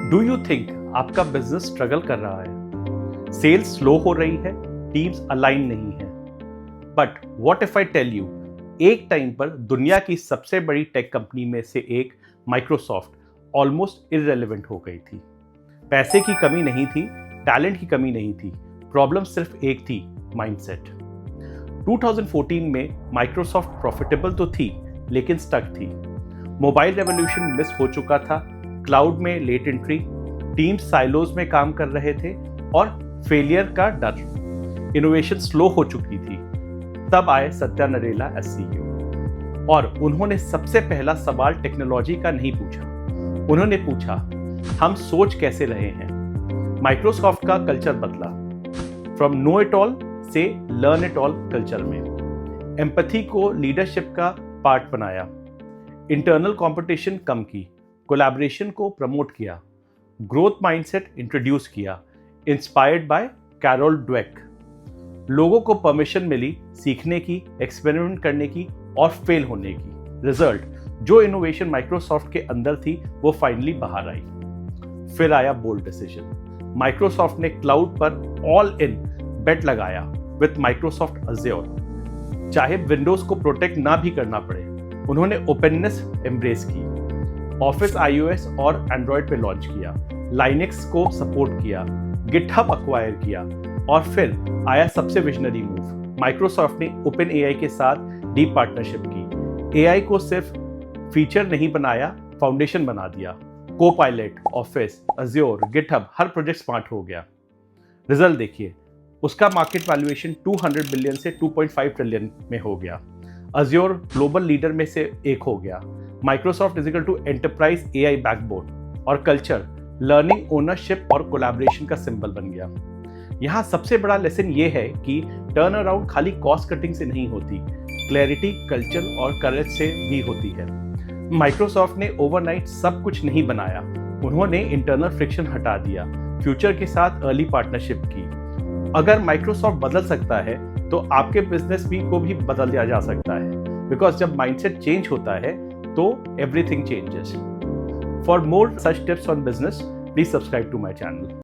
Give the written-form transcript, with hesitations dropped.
Do you think आपका business struggle कर रहा है, सेल्स स्लो हो रही है, टीम्स अलाइन नहीं है? But what if I tell you, एक टाइम पर दुनिया की सबसे बड़ी टेक कंपनी में से एक माइक्रोसॉफ्ट ऑलमोस्ट इररेलेवेंट हो गई थी। पैसे की कमी नहीं थी, टैलेंट की कमी नहीं थी, प्रॉब्लम सिर्फ एक थी, माइंडसेट। 2014 में माइक्रोसॉफ्ट प्रॉफिटेबल तो थी लेकिन स्टक थी। मोबाइल रेवोल्यूशन मिस हो चुका था, क्लाउड में लेट एंट्री, टीम साइलोज में काम कर रहे थे और फेलियर का डर, इनोवेशन स्लो हो चुकी थी। तब आए सत्या नडेला एज CEO और उन्होंने सबसे पहला सवाल टेक्नोलॉजी का नहीं पूछा, उन्होंने पूछा हम सोच कैसे रहे हैं। माइक्रोसॉफ्ट का कल्चर बदला, फ्रॉम नो इट ऑल से लर्न इट ऑल कल्चर में। एम्पैथी को लीडरशिप का पार्ट बनाया, इंटरनल कंपटीशन कम की, कोलैबोरेशन को प्रमोट किया, ग्रोथ माइंडसेट इंट्रोड्यूस किया, इंस्पायर्ड बाय कैरोल ड्वेक। लोगों को परमिशन मिली सीखने की, एक्सपेरिमेंट करने की और फेल होने की। रिजल्ट, जो इनोवेशन माइक्रोसॉफ्ट के अंदर थी वो फाइनली बाहर आई। फिर आया बोल्ड डिसीजन, माइक्रोसॉफ्ट ने क्लाउड पर ऑल इन बेट लगाया विथ माइक्रोसॉफ्ट अज्योर। चाहे विंडोज को प्रोटेक्ट ना भी करना पड़े, उन्होंने ओपननेस एम्ब्रेस की। ऑफिस iOS और एंड्रॉयड पे लॉन्च किया, लाइनेक्स को सपोर्ट किया, गिटहब अक्वायर किया और फिर आया सबसे विजनरी मूव, माइक्रोसॉफ्ट ने ओपन AI के साथ डीप पार्टनरशिप की। AI को सिर्फ फीचर नहीं बनाया, फाउंडेशन बना दिया। कोपायलट, ऑफिस, अज्योर, गिटहब, हर प्रोजेक्ट स्मार्ट हो गया। रिजल्ट देखिए, उसका मार्केट वैल्यूएशन 200 बिलियन से 2.5 ट्रिलियन में हो गया। अज्योर ग्लोबल लीडर में से एक हो गया। Microsoft is equal to enterprise AI backbone और कल्चर लर्निंग, ओनरशिप और कोलैबोरेशन का सिंबल बन गया। यहाँ सबसे बड़ा लेसन ये है कि टर्न अराउंड खाली कॉस्ट कटिंग से नहीं होती, क्लैरिटी, कल्चर और करेज से भी होती है। माइक्रोसॉफ्ट ने ओवरनाइट सब कुछ नहीं बनाया, उन्होंने इंटरनल फ्रिक्शन हटा दिया, फ्यूचर के साथ अर्ली पार्टनरशिप की। अगर माइक्रोसॉफ्ट बदल सकता है तो आपके बिजनेस को भी बदल दिया जा सकता है, बिकॉज जब माइंडसेट चेंज होता है तो everything changes. For more such tips on business, please subscribe to my channel.